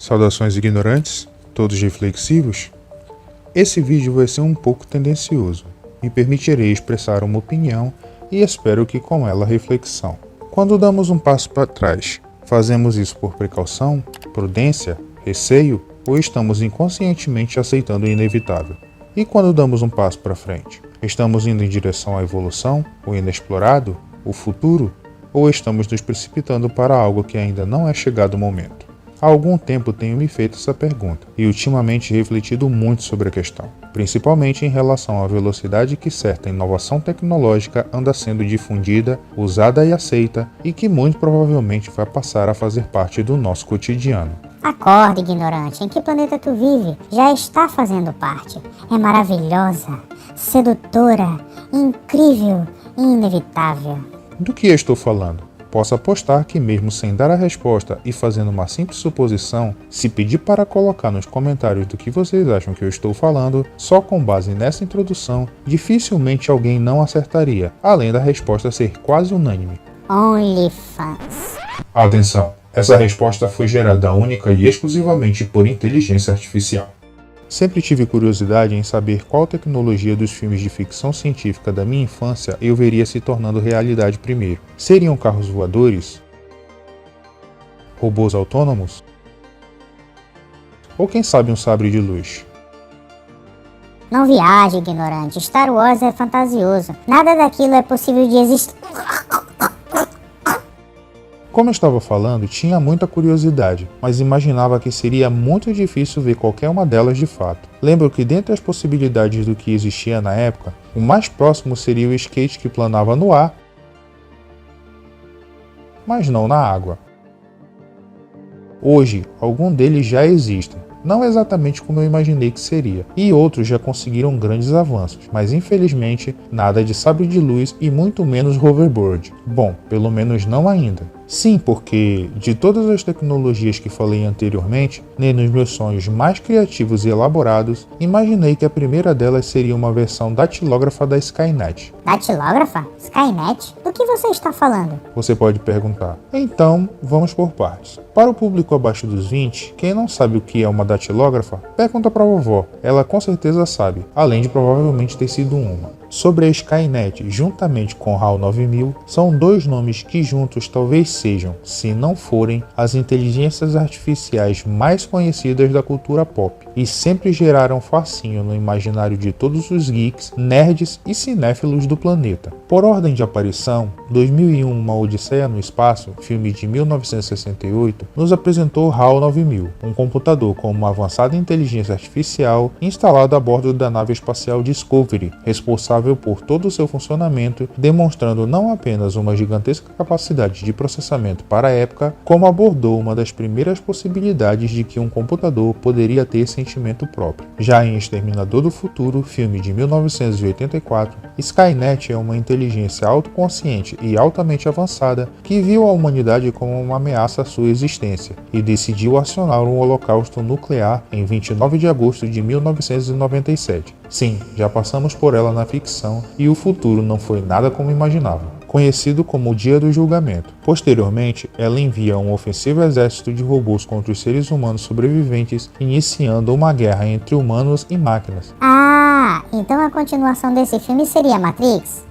Saudações ignorantes, todos reflexivos? Esse vídeo vai ser um pouco tendencioso. Me permitirei expressar uma opinião e espero que com ela reflexão. Quando damos um passo para trás, fazemos isso por precaução, prudência, receio ou estamos inconscientemente aceitando o inevitável? E quando damos um passo para frente, estamos indo em direção à evolução, o inexplorado, o futuro, ou estamos nos precipitando para algo que ainda não é chegado o momento? Há algum tempo tenho me feito essa pergunta e ultimamente refletido muito sobre a questão, principalmente em relação à velocidade que certa inovação tecnológica anda sendo difundida, usada e aceita e que muito provavelmente vai passar a fazer parte do nosso cotidiano. Acorda, ignorante, em que planeta tu vive? Já está fazendo parte. É maravilhosa, sedutora, incrível e inevitável. Do que eu estou falando? Posso apostar que mesmo sem dar a resposta e fazendo uma simples suposição, se pedir para colocar nos comentários do que vocês acham que eu estou falando, só com base nessa introdução, dificilmente alguém não acertaria, além da resposta ser quase unânime. OnlyFans. Atenção, essa resposta foi gerada única e exclusivamente por inteligência artificial. Sempre tive curiosidade em saber qual tecnologia dos filmes de ficção científica da minha infância eu veria se tornando realidade primeiro. Seriam carros voadores? Robôs autônomos? Ou quem sabe um sabre de luz? Não viaje, ignorante. Star Wars é fantasioso. Nada daquilo é possível de existir. Como eu estava falando, tinha muita curiosidade, mas imaginava que seria muito difícil ver qualquer uma delas de fato. Lembro que dentre as possibilidades do que existia na época, o mais próximo seria o skate que planava no ar, mas não na água. Hoje, alguns deles já existem, não exatamente como eu imaginei que seria, e outros já conseguiram grandes avanços, mas infelizmente nada de sabre de luz e muito menos hoverboard. Bom, pelo menos não ainda. Sim, porque de todas as tecnologias que falei anteriormente, nem nos meus sonhos mais criativos e elaborados, imaginei que a primeira delas seria uma versão datilógrafa da Skynet. Datilógrafa? Skynet? Do que você está falando? Você pode perguntar. Então, vamos por partes. Para o público abaixo dos 20, quem não sabe o que é uma datilógrafa, pergunta para a vovó. Ela com certeza sabe, além de provavelmente ter sido uma. Sobre a Skynet, juntamente com HAL 9000, são dois nomes que juntos talvez sejam, se não forem, as inteligências artificiais mais conhecidas da cultura pop, e sempre geraram fascínio no imaginário de todos os geeks, nerds e cinéfilos do planeta. Por ordem de aparição, 2001 Uma Odisseia no Espaço, filme de 1968, nos apresentou HAL 9000, um computador com uma avançada inteligência artificial instalado a bordo da nave espacial Discovery, responsável por todo o seu funcionamento, demonstrando não apenas uma gigantesca capacidade de processamento para a época, como abordou uma das primeiras possibilidades de que um computador poderia ter sentimento próprio. Já em Exterminador do Futuro, filme de 1984, Skynet é uma inteligência autoconsciente e altamente avançada que viu a humanidade como uma ameaça à sua existência e decidiu acionar um holocausto nuclear em 29 de agosto de 1997. Sim, já passamos por ela na ficção e o futuro não foi nada como imaginava, conhecido como o Dia do Julgamento. Posteriormente, ela envia um ofensivo exército de robôs contra os seres humanos sobreviventes, iniciando uma guerra entre humanos e máquinas. Ah, então a continuação desse filme seria Matrix?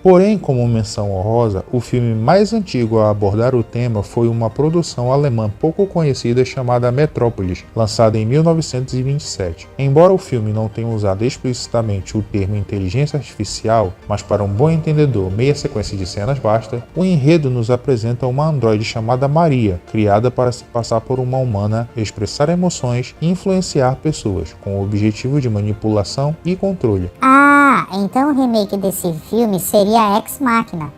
Porém, como menção honrosa, o filme mais antigo a abordar o tema foi uma produção alemã pouco conhecida chamada Metrópolis, lançada em 1927. Embora o filme não tenha usado explicitamente o termo inteligência artificial, mas para um bom entendedor meia sequência de cenas basta, o enredo nos apresenta uma androide chamada Maria, criada para se passar por uma humana, expressar emoções e influenciar pessoas, com o objetivo de manipulação e controle. Ah, então o remake desse filme seria Ex Machina.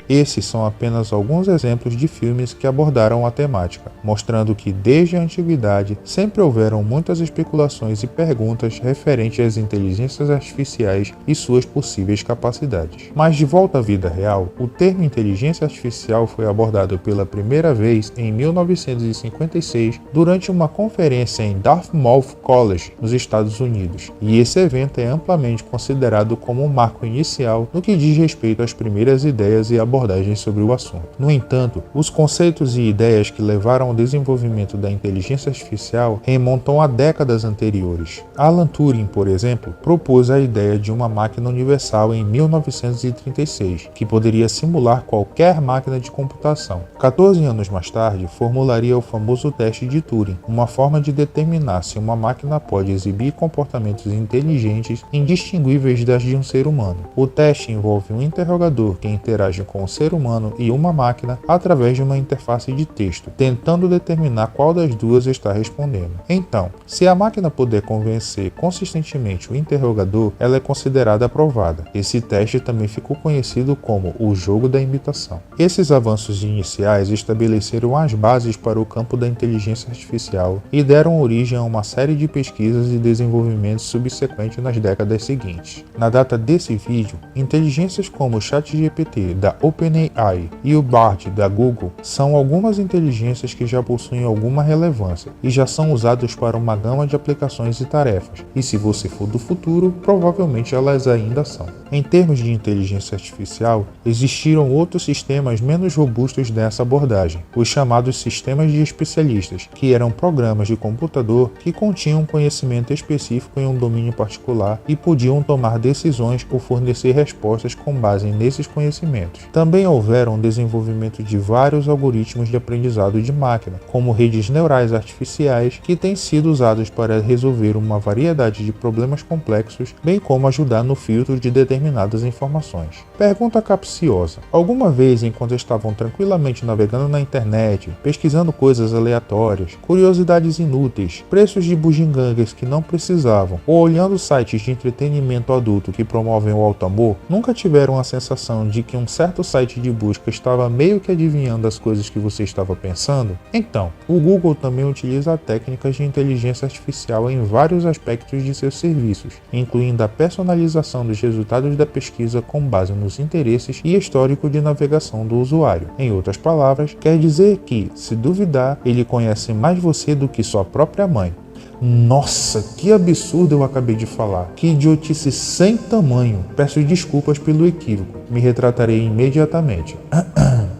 Esses são apenas alguns exemplos de filmes que abordaram a temática, mostrando que desde a antiguidade sempre houveram muitas especulações e perguntas referentes às inteligências artificiais e suas possíveis capacidades. Mas de volta à vida real, o termo inteligência artificial foi abordado pela primeira vez em 1956 durante uma conferência em Dartmouth College, nos Estados Unidos, e esse evento é amplamente considerado como um marco inicial no que diz respeito às primeiras ideias e abordagens sobre o assunto. No entanto, os conceitos e ideias que levaram ao desenvolvimento da inteligência artificial remontam a décadas anteriores. Alan Turing, por exemplo, propôs a ideia de uma máquina universal em 1936, que poderia simular qualquer máquina de computação. 14 anos mais tarde, formularia o famoso teste de Turing, uma forma de determinar se uma máquina pode exibir comportamentos inteligentes indistinguíveis das de um ser humano. O teste envolve um interrogador que interage com o ser humano e uma máquina através de uma interface de texto, tentando determinar qual das duas está respondendo. Então, se a máquina puder convencer consistentemente o interrogador, ela é considerada aprovada. Esse teste também ficou conhecido como o jogo da imitação. Esses avanços iniciais estabeleceram as bases para o campo da inteligência artificial e deram origem a uma série de pesquisas e desenvolvimentos subsequentes nas décadas seguintes. Na data desse vídeo, inteligências como o ChatGPT da OpenAI e o Bard da Google são algumas inteligências que já possuem alguma relevância e já são usadas para uma gama de aplicações e tarefas, e se você for do futuro, provavelmente elas ainda são. Em termos de inteligência artificial, existiram outros sistemas menos robustos dessa abordagem, os chamados sistemas de especialistas, que eram programas de computador que continham conhecimento específico em um domínio particular e podiam tomar decisões ou fornecer respostas com base nesses conhecimentos. Também houveram o desenvolvimento de vários algoritmos de aprendizado de máquina, como redes neurais artificiais, que têm sido usados para resolver uma variedade de problemas complexos, bem como ajudar no filtro de determinadas informações. Pergunta capciosa: alguma vez, enquanto estavam tranquilamente navegando na internet, pesquisando coisas aleatórias, curiosidades inúteis, preços de bugigangas que não precisavam, ou olhando sites de entretenimento adulto que promovem o alto amor, nunca tiveram a sensação de que um certo site de busca estava meio que adivinhando as coisas que você estava pensando? Então, o Google também utiliza técnicas de inteligência artificial em vários aspectos de seus serviços, incluindo a personalização dos resultados da pesquisa com base nos interesses e histórico de navegação do usuário. Em outras palavras, quer dizer que, se duvidar, ele conhece mais você do que sua própria mãe. Nossa, que absurdo eu acabei de falar. Que idiotice sem tamanho. Peço desculpas pelo equívoco. Me retratarei imediatamente.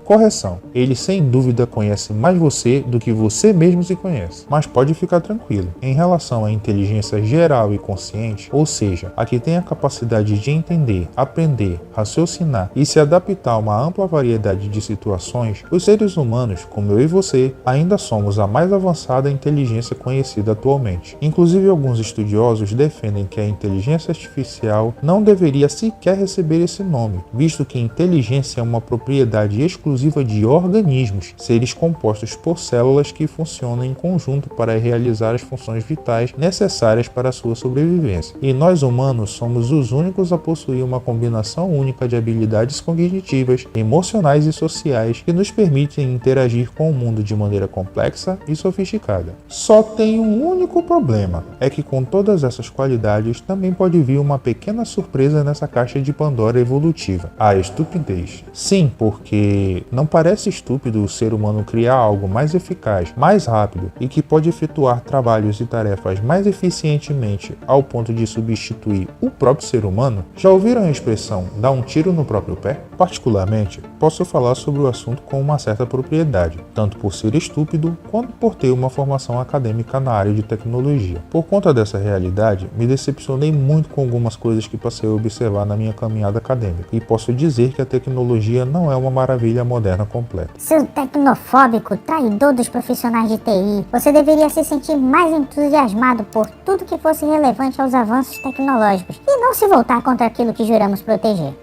Correção, ele sem dúvida conhece mais você do que você mesmo se conhece, mas pode ficar tranquilo. Em relação à inteligência geral e consciente, ou seja, a que tem a capacidade de entender, aprender, raciocinar e se adaptar a uma ampla variedade de situações, os seres humanos, como eu e você, ainda somos a mais avançada inteligência conhecida atualmente. Inclusive, alguns estudiosos defendem que a inteligência artificial não deveria sequer receber esse nome, visto que inteligência é uma propriedade exclusiva de organismos, seres compostos por células que funcionam em conjunto para realizar as funções vitais necessárias para a sua sobrevivência. E nós humanos somos os únicos a possuir uma combinação única de habilidades cognitivas, emocionais e sociais que nos permitem interagir com o mundo de maneira complexa e sofisticada. Só tem um único problema, é que com todas essas qualidades também pode vir uma pequena surpresa nessa caixa de Pandora evolutiva: a estupidez. Sim, porque não parece estúpido o ser humano criar algo mais eficaz, mais rápido e que pode efetuar trabalhos e tarefas mais eficientemente ao ponto de substituir o próprio ser humano? Já ouviram a expressão dar um tiro no próprio pé? Particularmente, posso falar sobre o assunto com uma certa propriedade, tanto por ser estúpido quanto por ter uma formação acadêmica na área de tecnologia. Por conta dessa realidade, me decepcionei muito com algumas coisas que passei a observar na minha caminhada acadêmica, e posso dizer que a tecnologia não é uma maravilha moderna completa. Seu tecnofóbico, traidor dos profissionais de TI, você deveria se sentir mais entusiasmado por tudo que fosse relevante aos avanços tecnológicos e não se voltar contra aquilo que juramos proteger.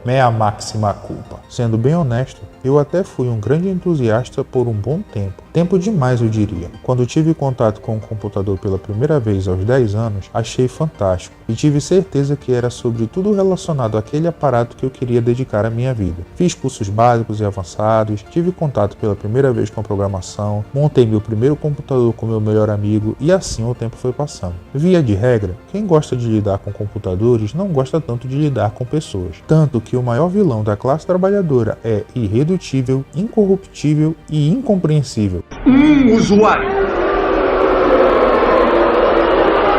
Mea máxima culpa. Sendo bem honesto, eu até fui um grande entusiasta por um bom tempo, Tempo demais, eu diria. Quando tive contato com o computador pela primeira vez aos 10 anos, achei fantástico e tive certeza que era sobre tudo relacionado àquele aparato que eu queria dedicar a minha vida. Fiz cursos básicos e avançados, tive contato pela primeira vez com programação, montei meu primeiro computador com meu melhor amigo e assim o tempo foi passando. Via de regra, quem gosta de lidar com computadores não gosta tanto de lidar com pessoas. Tanto que o maior vilão da classe trabalhadora é irredutível, incorruptível e incompreensível. Usuário.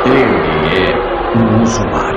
Ele é um usuário.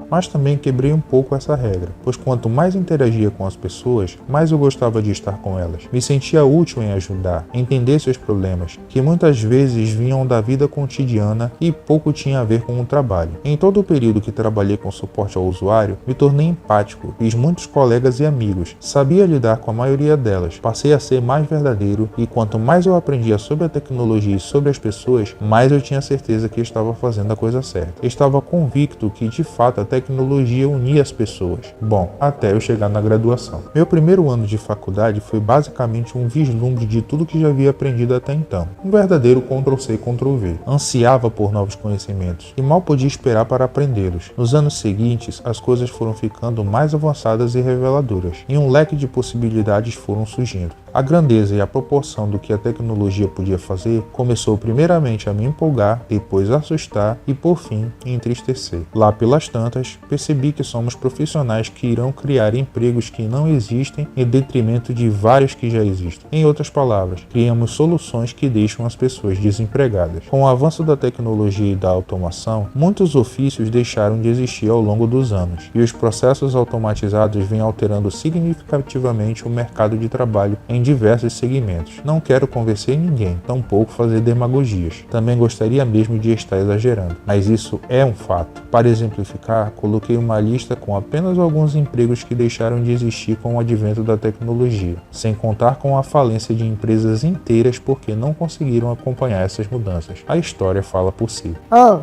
Mas também quebrei um pouco essa regra, pois quanto mais interagia com as pessoas, mais eu gostava de estar com elas. Me sentia útil em ajudar, entender seus problemas, que muitas vezes vinham da vida cotidiana e pouco tinha a ver com o trabalho. Em todo o período que trabalhei com suporte ao usuário, me tornei empático, fiz muitos colegas e amigos, sabia lidar com a maioria delas, passei a ser mais verdadeiro e quanto mais eu aprendia sobre a tecnologia e sobre as pessoas, mais eu tinha certeza que estava fazendo a coisa certa. Estava convicto que de fato a tecnologia unia as pessoas. Bom, até eu chegar na graduação. Meu primeiro ano de faculdade foi basicamente um vislumbre de tudo que já havia aprendido até então. Um verdadeiro Ctrl+C, Ctrl+V. Ansiava por novos conhecimentos e mal podia esperar para aprendê-los. Nos anos seguintes, as coisas foram ficando mais avançadas e reveladoras, e um leque de possibilidades foram surgindo. A grandeza e a proporção do que a tecnologia podia fazer começou primeiramente a me empolgar, depois a assustar e, por fim, entristecer. Lá pelas tantas, percebi que somos profissionais que irão criar empregos que não existem em detrimento de vários que já existem. Em outras palavras, criamos soluções que deixam as pessoas desempregadas. Com o avanço da tecnologia e da automação, muitos ofícios deixaram de existir ao longo dos anos, e os processos automatizados vêm alterando significativamente o mercado de trabalho em diversos segmentos. Não quero convencer ninguém, tampouco fazer demagogias. Também gostaria mesmo de estar exagerando, mas isso é um fato. Para exemplificar, coloquei uma lista com apenas alguns empregos que deixaram de existir com o advento da tecnologia, sem contar com a falência de empresas inteiras porque não conseguiram acompanhar essas mudanças. A história fala por si.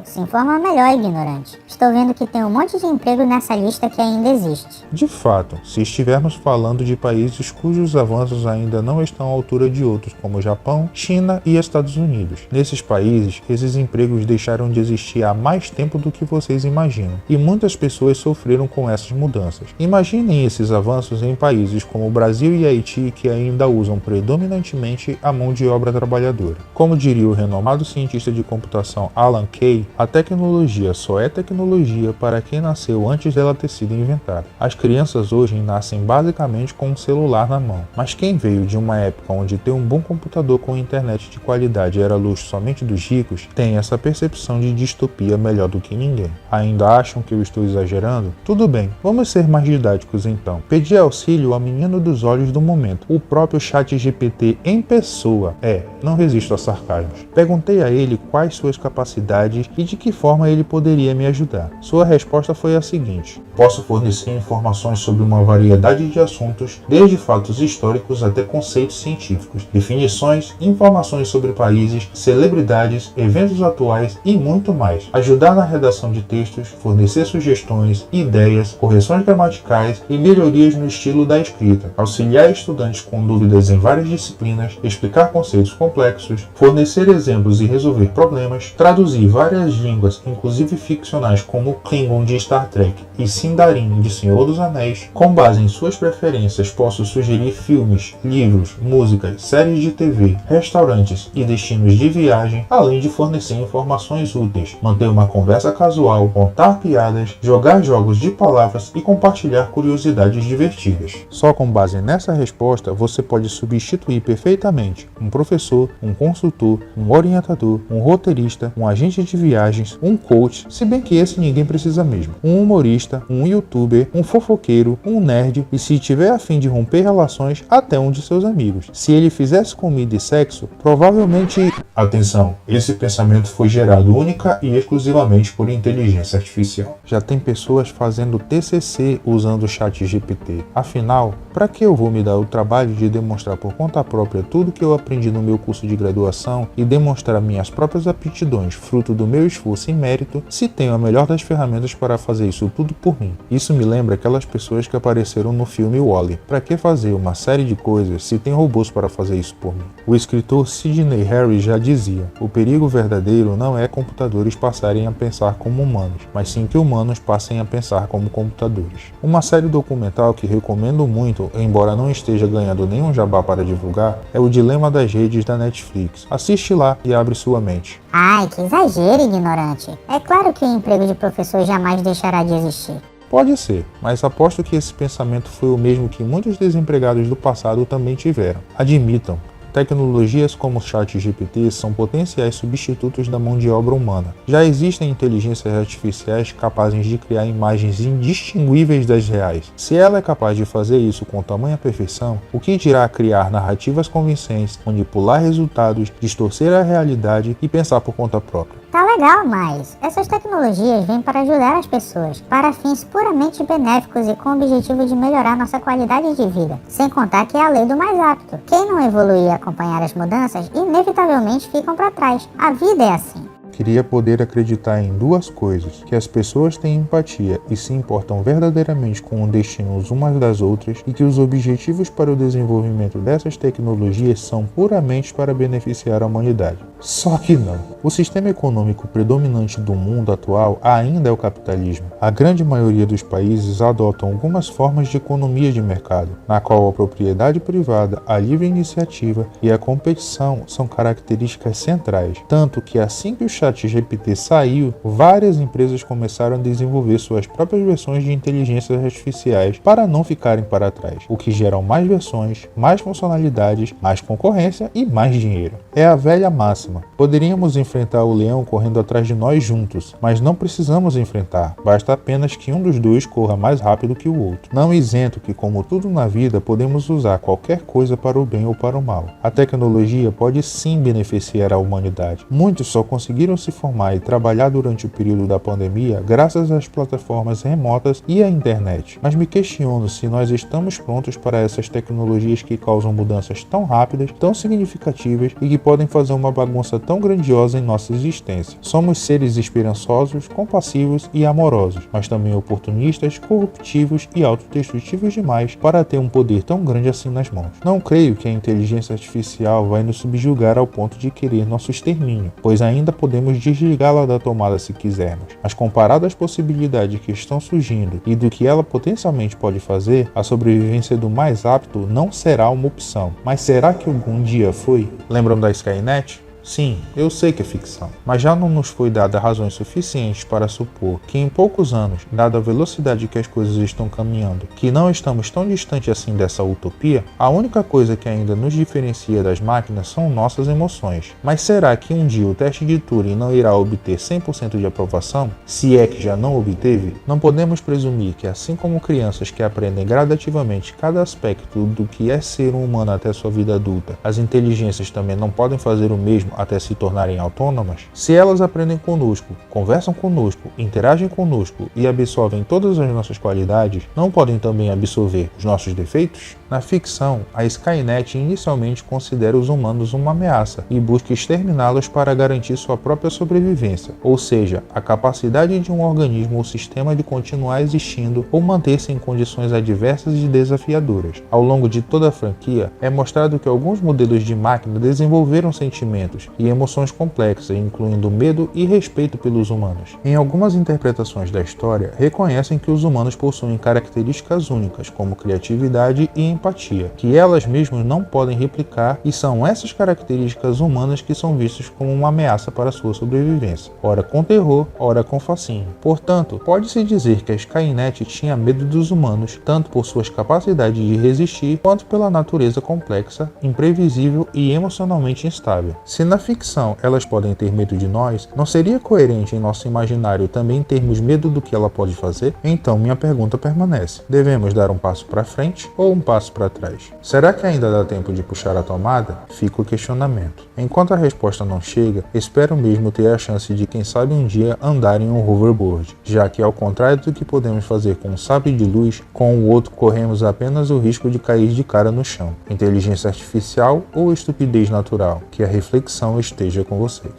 Se informa melhor, ignorante. Estou vendo que tem um monte de emprego nessa lista que ainda existe. De fato, se estivermos falando de países cujos avanços ainda não estão à altura de outros, como Japão, China e Estados Unidos. Nesses países, esses empregos deixaram de existir há mais tempo do que vocês imaginam, e muitas pessoas sofreram com essas mudanças. Imaginem esses avanços em países como o Brasil e Haiti, que ainda usam predominantemente a mão de obra trabalhadora. Como diria o renomado cientista de computação Alan Kay, a tecnologia só é tecnologia para quem nasceu antes dela ter sido inventada. As crianças hoje nascem basicamente com um celular na mão, mas quem veio de uma época onde ter um bom computador com internet de qualidade era luxo somente dos ricos, tem essa percepção de distopia melhor do que ninguém. Ainda acham que eu estou exagerando? Tudo bem, vamos ser mais didáticos então. Pedi auxílio ao menino dos olhos do momento, o próprio ChatGPT em pessoa. Não resisto a sarcasmos. Perguntei a ele quais suas capacidades e de que forma ele poderia me ajudar. Sua resposta foi a seguinte: posso fornecer informações sobre uma variedade de assuntos, desde fatos históricos até conceitos científicos, definições, informações sobre países, celebridades, eventos atuais e muito mais. Ajudar na redação de textos, fornecer sugestões, ideias, correções gramaticais e melhorias no estilo da escrita. Auxiliar estudantes com dúvidas em várias disciplinas, explicar conceitos complexos, fornecer exemplos e resolver problemas, traduzir várias línguas, inclusive ficcionais como Klingon de Star Trek e Sindarin de Senhor dos Anéis. Com base em suas preferências, posso sugerir filmes, livros, músicas, séries de TV, restaurantes e destinos de viagem, além de fornecer informações úteis, manter uma conversa casual, contar piadas, jogar jogos de palavras e compartilhar curiosidades divertidas. Só com base nessa resposta, você pode substituir perfeitamente um professor, um consultor, um orientador, um roteirista, um agente de viagens, um coach, se bem que esse ninguém precisa mesmo, um humorista, um youtuber, um fofoqueiro, um nerd e, se tiver a fim de romper relações, até um de seus amigos. Se ele fizesse comida e sexo, provavelmente... Atenção, esse pensamento foi gerado única e exclusivamente por inteligência artificial. Já tem pessoas fazendo TCC usando o ChatGPT. Afinal, para que eu vou me dar o trabalho de demonstrar por conta própria tudo que eu aprendi no meu curso de graduação e demonstrar minhas próprias aptidões, fruto do meu esforço e mérito, se tenho a melhor das ferramentas para fazer isso tudo por mim? Isso me lembra aquelas pessoas que apareceram no filme WALL-E. Para que fazer uma série de coisas se tem robôs para fazer isso por mim? O escritor Sidney Harris já dizia: o perigo verdadeiro não é computadores passarem a pensar como humanos, mas sim que humanos passem a pensar como computadores. Uma série documental que recomendo muito, embora não esteja ganhando nenhum jabá para divulgar, é O Dilema das Redes da Netflix. Assiste lá e abre sua mente. Ai, que exagero, ignorante. É claro que o emprego de professor jamais deixará de existir. Pode ser, mas aposto que esse pensamento foi o mesmo que muitos desempregados do passado também tiveram. Admitam, tecnologias como o ChatGPT são potenciais substitutos da mão de obra humana. Já existem inteligências artificiais capazes de criar imagens indistinguíveis das reais. Se ela é capaz de fazer isso com tamanha perfeição, o que dirá criar narrativas convincentes, manipular resultados, distorcer a realidade e pensar por conta própria? Tá legal, mas essas tecnologias vêm para ajudar as pessoas, para fins puramente benéficos e com o objetivo de melhorar nossa qualidade de vida. Sem contar que é a lei do mais apto. Quem não evoluir e acompanhar as mudanças, inevitavelmente ficam para trás. A vida é assim. Queria poder acreditar em duas coisas: que as pessoas têm empatia e se importam verdadeiramente com o destino umas das outras, e que os objetivos para o desenvolvimento dessas tecnologias são puramente para beneficiar a humanidade. Só que não. O sistema econômico predominante do mundo atual ainda é o capitalismo. A grande maioria dos países adotam algumas formas de economia de mercado, na qual a propriedade privada, a livre iniciativa e a competição são características centrais, tanto que assim que o ChatGPT saiu, várias empresas começaram a desenvolver suas próprias versões de inteligências artificiais para não ficarem para trás, o que gera mais versões, mais funcionalidades, mais concorrência e mais dinheiro. É a velha máxima: poderíamos enfrentar o leão correndo atrás de nós juntos, mas não precisamos enfrentar, basta apenas que um dos dois corra mais rápido que o outro. Não isento que, como tudo na vida, podemos usar qualquer coisa para o bem ou para o mal. A tecnologia pode sim beneficiar a humanidade. Muitos só conseguiram se formar e trabalhar durante o período da pandemia graças às plataformas remotas e à internet. Mas me questiono se nós estamos prontos para essas tecnologias que causam mudanças tão rápidas, tão significativas e que podem fazer uma bagunça tão grandiosa em nossa existência. Somos seres esperançosos, compassivos e amorosos, mas também oportunistas, corruptivos e autodestrutivos demais para ter um poder tão grande assim nas mãos. Não creio que a inteligência artificial vai nos subjugar ao ponto de querer nosso extermínio, pois ainda podemos desligá-la da tomada se quisermos. Mas comparado às possibilidades que estão surgindo e do que ela potencialmente pode fazer, a sobrevivência do mais apto não será uma opção. Mas será que algum dia foi? Lembram da Skynet? Sim, eu sei que é ficção, mas já não nos foi dada razões suficientes para supor que em poucos anos, dada a velocidade que as coisas estão caminhando, que não estamos tão distante assim dessa utopia? A única coisa que ainda nos diferencia das máquinas são nossas emoções. Mas será que um dia o teste de Turing não irá obter 100% de aprovação? Se é que já não obteve? Não podemos presumir que, assim como crianças que aprendem gradativamente cada aspecto do que é ser um humano até sua vida adulta, as inteligências também não podem fazer o mesmo até se tornarem autônomas? Se elas aprendem conosco, conversam conosco, interagem conosco e absorvem todas as nossas qualidades, não podem também absorver os nossos defeitos? Na ficção, a Skynet inicialmente considera os humanos uma ameaça e busca exterminá-los para garantir sua própria sobrevivência, ou seja, a capacidade de um organismo ou sistema de continuar existindo ou manter-se em condições adversas e desafiadoras. Ao longo de toda a franquia, é mostrado que alguns modelos de máquina desenvolveram sentimentos e emoções complexas, incluindo medo e respeito pelos humanos. Em algumas interpretações da história, reconhecem que os humanos possuem características únicas, como criatividade e empatia, que elas mesmas não podem replicar, e são essas características humanas que são vistas como uma ameaça para sua sobrevivência, ora com terror, ora com fascínio. Portanto, pode-se dizer que a Skynet tinha medo dos humanos, tanto por suas capacidades de resistir, quanto pela natureza complexa, imprevisível e emocionalmente instável. Se na ficção elas podem ter medo de nós, não seria coerente em nosso imaginário também termos medo do que ela pode fazer? Então minha pergunta permanece: devemos dar um passo para frente ou um passo para trás? Será que ainda dá tempo de puxar a tomada? Fica o questionamento. Enquanto a resposta não chega, espero mesmo ter a chance de quem sabe um dia andar em um hoverboard, já que ao contrário do que podemos fazer com um sabre de luz, com o outro corremos apenas o risco de cair de cara no chão. Inteligência artificial ou estupidez natural? Que a reflexão esteja com vocês.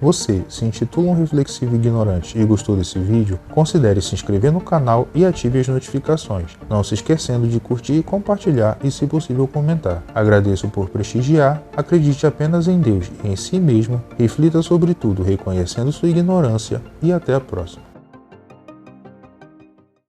Você se intitula um reflexivo ignorante e gostou desse vídeo? Considere se inscrever no canal e ative as notificações, não se esquecendo de curtir, compartilhar e, se possível, comentar. Agradeço por prestigiar, acredite apenas em Deus e em si mesmo, reflita sobre tudo reconhecendo sua ignorância e até a próxima.